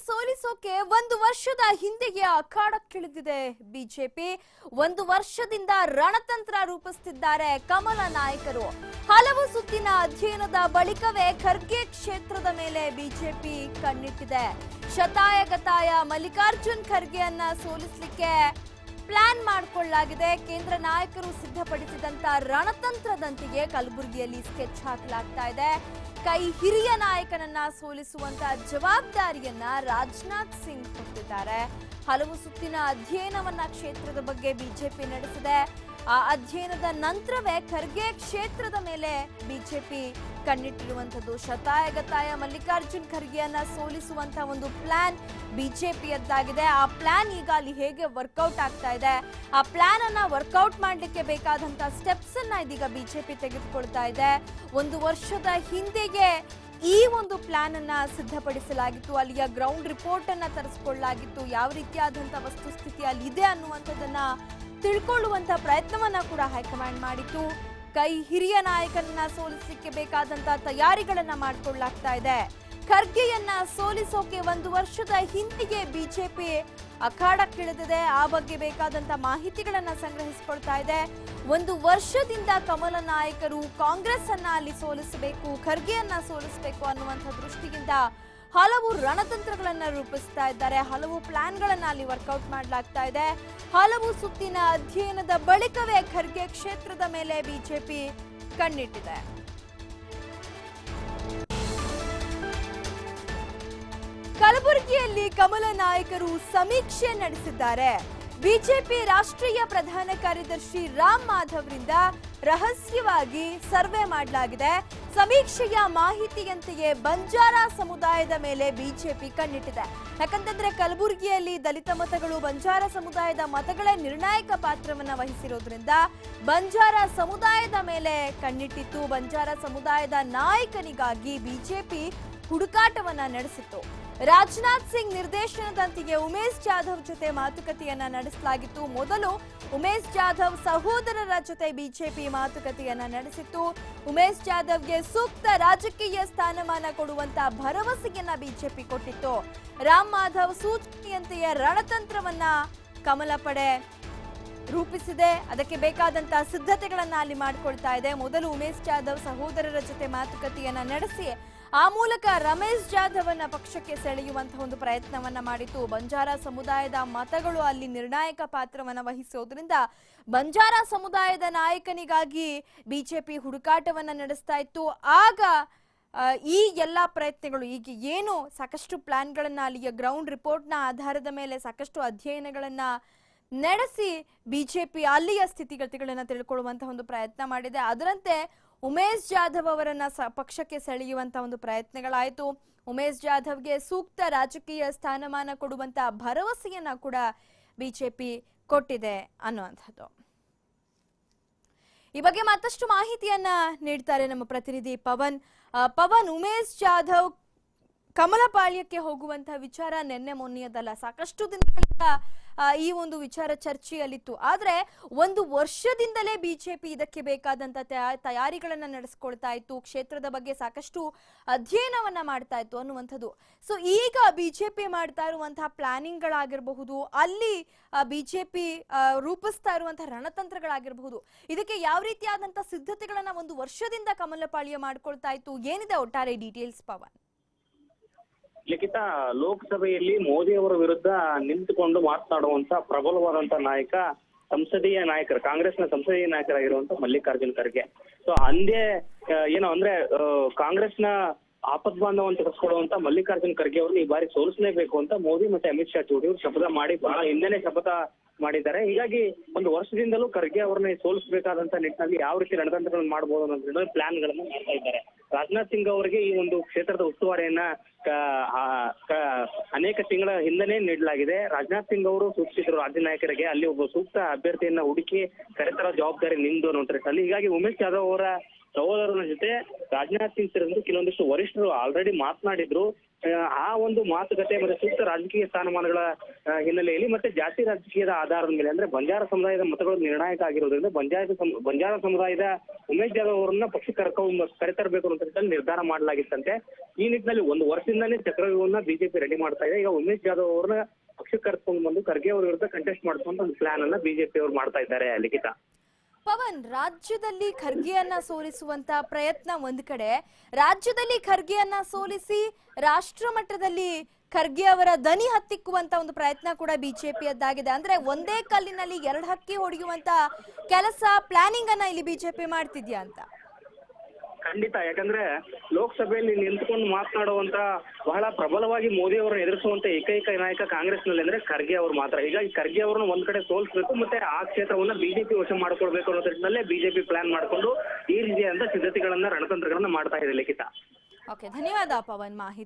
ಸೋಲಿಸೋಕೆ ಒಂದು ವರ್ಷದ ಹಿಂದೆಯೇ ಅಖಾಡಕ್ಕಿಳಿದಿದೆ ಬಿಜೆಪಿ. ಒಂದು ವರ್ಷದಿಂದ ರಣತಂತ್ರ ರೂಪಿಸುತ್ತಿದ್ದಾರೆ ಕಮಲ ನಾಯಕರು. ಹಲವು ಸುತ್ತಿನ ಅಧ್ಯಯನದ ಬಳಿಕವೇ ಖರ್ಗೆ ಕ್ಷೇತ್ರದ ಮೇಲೆ ಬಿಜೆಪಿ ಕಣ್ಣಿಟ್ಟಿದೆ. ಶತಾಯಗತಾಯ ಮಲ್ಲಿಕಾರ್ಜುನ್ ಖರ್ಗೆಯನ್ನ ಸೋಲಿಸಲಿಕ್ಕೆ ಪ್ಲಾನ್ ಮಾಡಿಕೊಳ್ಳಲಾಗಿದೆ. ಕೇಂದ್ರ ನಾಯಕರು ಸಿದ್ಧಪಡಿಸಿದಂತ ರಣತಂತ್ರದಂತೆಯೇ ಕಲಬುರಗಿಯಲ್ಲಿ ಸ್ಕೆಚ್ ಹಾಕಲಾಗ್ತಾ ಇದೆ. ಕೈ ಹಿರಿಯ ನಾಯಕನನ್ನ ಸೋಲಿಸುವಂತ ಜವಾಬ್ದಾರಿಯನ್ನ ರಾಜನಾಥ್ ಸಿಂಗ್ ಹೊತ್ತಿದ್ದಾರೆ. ಹಲವು ಸುತ್ತಿನ ಅಧ್ಯಯನವನ್ನ ಕ್ಷೇತ್ರದ ಬಗ್ಗೆ ಬಿಜೆಪಿ ನಡೆಸಿದೆ. ಆ ಅಧ್ಯಯನದ ನಂತರವೇ ಖರ್ಗೆ ಕ್ಷೇತ್ರದ ಮೇಲೆ ಬಿಜೆಪಿ ಕಣ್ಣಿಟ್ಟಿರುವಂತದ್ದು. ಶತಾಯಗತಾಯ ಮಲ್ಲಿಕಾರ್ಜುನ್ ಖರ್ಗೆಯನ್ನ ಸೋಲಿಸುವಂತ ಒಂದು ಪ್ಲಾನ್ ಬಿಜೆಪಿಯದ್ದಾಗಿದೆ. ಆ ಪ್ಲಾನ್ ಈಗ ಅಲ್ಲಿ ಹೇಗೆ ವರ್ಕೌಟ್ ಆಗ್ತಾ ಇದೆ, ಆ ಪ್ಲಾನ್ ಅನ್ನ ವರ್ಕೌಟ್ ಮಾಡ್ಲಿಕ್ಕೆ ಬೇಕಾದಂತ ಸ್ಟೆಪ್ಸ್ ಅನ್ನ ಇದೀಗ ಬಿಜೆಪಿ ತೆಗೆದುಕೊಳ್ತಾ ಇದೆ. ಒಂದು ವರ್ಷದ ಹಿಂದೆಗೆ ಈ ಒಂದು ಪ್ಲಾನ್ ಅನ್ನ ಸಿದ್ಧಪಡಿಸಲಾಗಿತ್ತು. ಅಲ್ಲಿಯ ಗ್ರೌಂಡ್ ರಿಪೋರ್ಟ್ ಅನ್ನ ತರಿಸಿಕೊಳ್ಳಲಾಗಿತ್ತು. ಯಾವ ರೀತಿಯಾದಂತ ವಸ್ತುಸ್ಥಿತಿ ಅಲ್ಲಿ ಇದೆ ಅನ್ನುವಂಥದ್ದನ್ನ ತಿಳ್ಕೊಳ್ಳುವಂತ ಪ್ರಯತ್ನವನ್ನ ಕೂಡ ಹೈಕಮಾಂಡ್ ಮಾಡಿತ್ತು. ಕೈ ಹಿರಿಯ ನಾಯಕನನ್ನ ಸೋಲಿಸಲಿಕ್ಕೆ ಬೇಕಾದಂತ ತಯಾರಿಗಳನ್ನ ಮಾಡಿಕೊಳ್ಳಲಾಗ್ತಾ ಇದೆ. ಖರ್ಗೆಯನ್ನ ಸೋಲಿಸೋಕೆ ಒಂದು ವರ್ಷದ ಹಿಂದಿಗೆ ಬಿಜೆಪಿ ಅಖಾಡಕ್ಕಿಳಿದಿದೆ. ಆ ಬಗ್ಗೆ ಬೇಕಾದಂತ ಮಾಹಿತಿಗಳನ್ನ ಸಂಗ್ರಹಿಸಿಕೊಳ್ತಾ ಇದೆ. ಒಂದು ವರ್ಷದಿಂದ ಕಮಲ ನಾಯಕರು ಕಾಂಗ್ರೆಸ್ ಅನ್ನ ಅಲ್ಲಿ ಸೋಲಿಸಬೇಕು, ಖರ್ಗೆಯನ್ನ ಸೋಲಿಸಬೇಕು ಅನ್ನುವಂಥ ದೃಷ್ಟಿಯಿಂದ ಹಲವು ರಣತಂತ್ರಗಳನ್ನ ರೂಪಿಸ್ತಾ ಇದ್ದಾರೆ. ಹಲವು ಪ್ಲಾನ್ಗಳನ್ನ ಅಲ್ಲಿ ವರ್ಕೌಟ್ ಮಾಡಲಾಗ್ತಾ ಇದೆ. ಹಲವು ಸುತ್ತಿನ ಅಧ್ಯಯನದ ಬಳಿಕವೇ ಖರ್ಗೆ ಕ್ಷೇತ್ರದ ಮೇಲೆ ಬಿಜೆಪಿ ಕಣ್ಣಿಟ್ಟಿದೆ. ಕಲಬುರಗಿಯಲ್ಲಿ ಕಮಲ ನಾಯಕರು ಸಮೀಕ್ಷೆ ನಡೆಸಿದ್ದಾರೆ. ಬಿಜೆಪಿ ರಾಷ್ಟ್ರೀಯ ಪ್ರಧಾನ ಕಾರ್ಯದರ್ಶಿ ರಾಮ್ ಮಾಧವ್ರಿಂದ ರಹಸ್ಯವಾಗಿ ಸರ್ವೆ ಮಾಡಲಾಗಿದೆ. ಸಮೀಕ್ಷೆಯ ಮಾಹಿತಿಯಂತೆಯೇ ಬಂಜಾರ ಸಮುದಾಯದ ಮೇಲೆ ಬಿಜೆಪಿ ಕಣ್ಣಿಟ್ಟಿದೆ. ಯಾಕಂತಂದ್ರೆ ಕಲಬುರಗಿಯಲ್ಲಿ ದಲಿತ ಮತಗಳು ಬಂಜಾರ ಸಮುದಾಯದ ಮತಗಳೇ ನಿರ್ಣಾಯಕ ಪಾತ್ರವನ್ನ ವಹಿಸಿರೋದ್ರಿಂದ ಬಂಜಾರ ಸಮುದಾಯದ ಮೇಲೆ ಕಣ್ಣಿಟ್ಟಿತ್ತು. ಬಂಜಾರ ಸಮುದಾಯದ ನಾಯಕನಿಗಾಗಿ ಬಿಜೆಪಿ ಹುಡುಕಾಟವನ್ನ ನಡೆಸಿತ್ತು. ರಾಜನಾಥ್ ಸಿಂಗ್ ನಿರ್ದೇಶನದಂತೆಯೇ ಉಮೇಶ್ ಜಾಧವ್ ಜೊತೆ ಮಾತುಕತೆಯನ್ನ ನಡೆಸಲಾಗಿತ್ತು. ಮೊದಲು ಉಮೇಶ್ ಜಾಧವ್ ಸಹೋದರರ ಜೊತೆ ಬಿಜೆಪಿ ಮಾತುಕತೆಯನ್ನ ನಡೆಸಿತ್ತು. ಉಮೇಶ್ ಜಾಧವ್ಗೆ ಸೂಕ್ತ ರಾಜಕೀಯ ಸ್ಥಾನಮಾನ ಕೊಡುವಂತ ಭರವಸೆಯನ್ನ ಬಿಜೆಪಿ ಕೊಟ್ಟಿತ್ತು. ರಾಮ್ ಮಾಧವ್ ಸೂಚನೆಯಂತೆಯೇ ರಣತಂತ್ರವನ್ನ ಕಮಲ ಪಡೆ ರೂಪಿಸಿದೆ. ಅದಕ್ಕೆ ಬೇಕಾದಂತ ಸಿದ್ಧತೆಗಳನ್ನ ಅಲ್ಲಿ ಮಾಡಿಕೊಳ್ತಾ ಇದೆ. ಮೊದಲು ಉಮೇಶ್ ಜಾಧವ್ ಸಹೋದರರ ಜೊತೆ ಮಾತುಕತೆಯನ್ನ ನಡೆಸಿ ಆ ಮೂಲಕ ರಮೇಶ್ ಜಾಧವ್ನ ಪಕ್ಷಕ್ಕೆ ಸೆಳೆಯುವಂತಹ ಒಂದು ಪ್ರಯತ್ನವನ್ನ ಮಾಡಿತ್ತು. ಬಂಜಾರ ಸಮುದಾಯದ ಮತಗಳು ಅಲ್ಲಿ ನಿರ್ಣಾಯಕ ಪಾತ್ರವನ್ನ ವಹಿಸೋದ್ರಿಂದ ಬಂಜಾರ ಸಮುದಾಯದ ನಾಯಕನಿಗಾಗಿ ಬಿಜೆಪಿ ಹುಡುಕಾಟವನ್ನ ನಡೆಸ್ತಾ ಇತ್ತು. ಆಗ ಈ ಎಲ್ಲಾ ಪ್ರಯತ್ನಗಳು ಈಗ ಏನು ಸಾಕಷ್ಟು ಪ್ಲಾನ್ಗಳನ್ನ ಅಲ್ಲಿಯ ಗ್ರೌಂಡ್ ರಿಪೋರ್ಟ್ನ ಆಧಾರದ ಮೇಲೆ ಸಾಕಷ್ಟು ಅಧ್ಯಯನಗಳನ್ನ ನಡೆಸಿ ಬಿಜೆಪಿ ಅಲ್ಲಿಯ ಸ್ಥಿತಿಗತಿಗಳನ್ನ ತಿಳ್ಕೊಳ್ಳುವಂತಹ ಒಂದು ಪ್ರಯತ್ನ ಮಾಡಿದೆ. ಅದರಂತೆ ಉಮೇಶ್ ಜಾಧವ್ ಅವರನ್ನ ಪಕ್ಷಕ್ಕೆ ಸೆಳೆಯುವಂತ ಒಂದು ಪ್ರಯತ್ನಗಳಾಯಿತು. ಉಮೇಶ್ ಜಾಧವ್ಗೆ ಸೂಕ್ತ ರಾಜಕೀಯ ಸ್ಥಾನಮಾನ ಕೊಡುವಂತ ಭರವಸೆಯನ್ನ ಕೂಡ ಬಿಜೆಪಿ ಕೊಟ್ಟಿದೆ ಅನ್ನುವಂಥದ್ದು. ಈ ಬಗ್ಗೆ ಮತ್ತಷ್ಟು ಮಾಹಿತಿಯನ್ನ ನೀಡ್ತಾರೆ ನಮ್ಮ ಪ್ರತಿನಿಧಿ ಪವನ್. ಉಮೇಶ್ ಜಾಧವ್ ಕಮಲಪಾಳ್ಯಕ್ಕೆ ಹೋಗುವಂತಹ ವಿಚಾರ ನಿನ್ನೆ ಮೊನ್ನೆಯದಲ್ಲ, ಸಾಕಷ್ಟು ದಿನಗಳಿಂದ ಈ ಒಂದು ವಿಚಾರ ಚರ್ಚೆಯಲ್ಲಿತ್ತು. ಆದ್ರೆ ಒಂದು ವರ್ಷದಿಂದಲೇ ಬಿಜೆಪಿ ಇದಕ್ಕೆ ಬೇಕಾದಂತ ತಯಾರಿಗಳನ್ನ ನಡೆಸ್ಕೊಳ್ತಾ ಇತ್ತು. ಕ್ಷೇತ್ರದ ಬಗ್ಗೆ ಸಾಕಷ್ಟು ಅಧ್ಯಯನವನ್ನ ಮಾಡ್ತಾ ಇತ್ತು ಅನ್ನುವಂಥದ್ದು. ಸೊ ಈಗ ಬಿಜೆಪಿ ಮಾಡ್ತಾ ಇರುವಂತಹ ಪ್ಲಾನಿಂಗ್ ಗಳಾಗಿರಬಹುದು, ಅಲ್ಲಿ ಬಿಜೆಪಿ ರೂಪಿಸ್ತಾ ಇರುವಂತಹ ರಣತಂತ್ರಗಳಾಗಿರಬಹುದು, ಇದಕ್ಕೆ ಯಾವ ರೀತಿಯಾದಂತಹ ಸಿದ್ಧತೆಗಳನ್ನ ಒಂದು ವರ್ಷದಿಂದ ಕಮಲಪಾಳ್ಯ ಮಾಡ್ಕೊಳ್ತಾ ಇತ್ತು, ಏನಿದೆ ಒಟ್ಟಾರೆ ಡೀಟೇಲ್ಸ್ ಪವನ್? ಲಿಖಿತ, ಲೋಕಸಭೆಯಲ್ಲಿ ಮೋದಿ ಅವರ ವಿರುದ್ಧ ನಿಂತುಕೊಂಡು ಮಾತನಾಡುವಂತ ಪ್ರಬಲವಾದಂತ ನಾಯಕ ಸಂಸದೀಯ ನಾಯಕರು, ಕಾಂಗ್ರೆಸ್ನ ಸಂಸದೀಯ ನಾಯಕರಾಗಿರುವಂತ ಮಲ್ಲಿಕಾರ್ಜುನ್ ಖರ್ಗೆ. ಸೊ ಅಂದೇ ಏನು ಅಂದ್ರೆ ಕಾಂಗ್ರೆಸ್ನ ಆಪದ್ಬಾಂಧವ ಅಂತ ಕರ್ಸ್ಕೊಳ್ಳುವಂತ ಮಲ್ಲಿಕಾರ್ಜುನ್ ಖರ್ಗೆ ಅವ್ರನ್ನ ಈ ಬಾರಿ ಸೋಲಿಸಲೇಬೇಕು ಅಂತ ಮೋದಿ ಮತ್ತೆ ಅಮಿತ್ ಶಾ ಜೋಡಿ ಶಪಥ ಮಾಡಿ ಬಹಳ ಹಿಂದೆನೆ ಶಪಥ ಮಾಡಿದ್ದಾರೆ. ಹೀಗಾಗಿ ಒಂದು ವರ್ಷದಿಂದಲೂ ಖರ್ಗೆ ಅವ್ರನ್ನ ಸೋಲಿಸಬೇಕಾದಂತ ನಿಟ್ಟಿನಲ್ಲಿ ಯಾವ ರೀತಿ ರಣತಂತ್ರಗಳನ್ನು ಮಾಡಬಹುದು ಅನ್ನೋದ್ರಿಂದ ಪ್ಲಾನ್ ಗಳನ್ನ ಮಾಡ್ತಾ ಇದ್ದಾರೆ. ರಾಜನಾಥ್ ಸಿಂಗ್ ಅವರಿಗೆ ಈ ಒಂದು ಕ್ಷೇತ್ರದ ಉಸ್ತುವಾರಿಯನ್ನ ಅನೇಕ ತಿಂಗಳ ಹಿಂದೆನೇ ನೀಡಲಾಗಿದೆ. ರಾಜನಾಥ್ ಸಿಂಗ್ ಅವರು ಸೂಚಿಸಿದ್ರು ರಾಜ್ಯ ನಾಯಕರಿಗೆ ಅಲ್ಲಿ ಒಬ್ಬ ಸೂಕ್ತ ಅಭ್ಯರ್ಥಿಯನ್ನ ಹುಡುಕಿ ಕರೆತರೋ ಜವಾಬ್ದಾರಿ ನಿಮ್ದು ಅನ್ನೋ ನಿಟ್ಟಿನಲ್ಲಿ. ಹೀಗಾಗಿ ಉಮೇಶ್ ಜಾಧವ್ ಅವರ ಸಹೋದರನ ಜೊತೆ ರಾಜನಾಥ್ ಸಿಂಗ್ ಸೇರಿದಂತೆ ಕೆಲವೊಂದಿಷ್ಟು ವರಿಷ್ಠರು ಆಲ್ರೆಡಿ ಮಾತನಾಡಿದ್ರು. ಆ ಒಂದು ಮಾತುಕತೆ ಮತ್ತೆ ಸೂಕ್ತ ರಾಜಕೀಯ ಸ್ಥಾನಮಾನಗಳ ಹಿನ್ನೆಲೆಯಲ್ಲಿ ಮತ್ತೆ ಜಾತಿ ರಾಜಕೀಯದ ಆಧಾರದ ಮೇಲೆ ಅಂದ್ರೆ ಬಂಜಾರ ಸಮುದಾಯದ ಮತಗಳು ನಿರ್ಣಾಯಕ ಆಗಿರೋದ್ರಿಂದ ಬಂಜಾರ ಸಮುದಾಯದ ಉಮೇಶ್ ಜಾಧವ್ ಅವರನ್ನ ಪಕ್ಷಕ್ಕೆ ಕರೆತರಬೇಕು ಅನ್ನೋ ನಿಟ್ಟಿನಲ್ಲಿ ನಿರ್ಧಾರ ಮಾಡಲಾಗಿತ್ತಂತೆ. ಈ ನಿಟ್ಟಿನಲ್ಲಿ ಒಂದು ವರ್ಷದಿಂದಾನೇ ಚಕ್ರವ್ಯೂಹವನ್ನ ಬಿಜೆಪಿ ರೆಡಿ ಮಾಡ್ತಾ ಇದೆ. ಈಗ ಉಮೇಶ್ ಜಾಧವ್ ಅವರನ್ನ ಪಕ್ಷಕ್ಕೆ ಕರೆದುಕೊಂಡು ಬಂದು ಖರ್ಗೆ ಅವರ ವಿರುದ್ಧ ಕಂಟೆಸ್ಟ್ ಮಾಡಿಸುವಂತ ಒಂದು ಪ್ಲಾನ್ ಅನ್ನ ಬಿಜೆಪಿ ಅವರು ಮಾಡ್ತಾ ಇದ್ದಾರೆ. ಲಿಖಿತ, ಪವನ್, ರಾಜ್ಯದಲ್ಲಿ ಖರ್ಗೆಯನ್ನ ಸೋಲಿಸುವಂತ ಪ್ರಯತ್ನ ಒಂದ್ ಕಡೆ, ರಾಜ್ಯದಲ್ಲಿ ಖರ್ಗೆಯನ್ನ ಸೋಲಿಸಿ ರಾಷ್ಟ್ರ ಮಟ್ಟದಲ್ಲಿ ಖರ್ಗೆ ಅವರ ದನಿ ಹತ್ತಿಕ್ಕುವಂತ ಒಂದು ಪ್ರಯತ್ನ ಕೂಡ ಬಿಜೆಪಿಯದ್ದಾಗಿದೆ. ಅಂದ್ರೆ ಒಂದೇ ಕಲ್ಲಿನಲ್ಲಿ ಎರಡು ಹಕ್ಕಿ ಹೊಡೆಯುವಂತ ಕೆಲಸ, ಪ್ಲಾನಿಂಗ್ ಅನ್ನ ಇಲ್ಲಿ ಬಿಜೆಪಿ ಮಾಡ್ತಿದ್ಯಾ ಅಂತ? ಖಂಡಿತ. ಯಾಕಂದ್ರೆ ಲೋಕಸಭೆಯಲ್ಲಿ ನಿಂತ್ಕೊಂಡು ಮಾತನಾಡುವಂತ ಬಹಳ ಪ್ರಬಲವಾಗಿ ಮೋದಿ ಅವರನ್ನು ಎದುರಿಸುವಂತ ಏಕೈಕ ನಾಯಕ ಕಾಂಗ್ರೆಸ್ ನಲ್ಲಿ ಅಂದ್ರೆ ಖರ್ಗೆ ಅವರು ಮಾತ್ರ. ಹೀಗಾಗಿ ಖರ್ಗೆ ಅವರನ್ನು ಒಂದ್ ಕಡೆ ಸೋಲಿಸಬೇಕು ಮತ್ತೆ ಆ ಕ್ಷೇತ್ರವನ್ನ ಬಿಜೆಪಿ ವಶ ಮಾಡ್ಕೊಳ್ಬೇಕು ಅನ್ನೋ ನಿಟ್ಟಿನಲ್ಲೇ ಬಿಜೆಪಿ ಪ್ಲಾನ್ ಮಾಡ್ಕೊಂಡು ಈ ರೀತಿಯಾದಂತ ಸಿದ್ಧತೆಗಳನ್ನ ರಣತಂತ್ರಗಳನ್ನ ಮಾಡ್ತಾ ಇದೆ. ಲಿಖಿತ, ಓಕೆ, ಧನ್ಯವಾದ ಪವನ್ ಮಾಹಿತಿ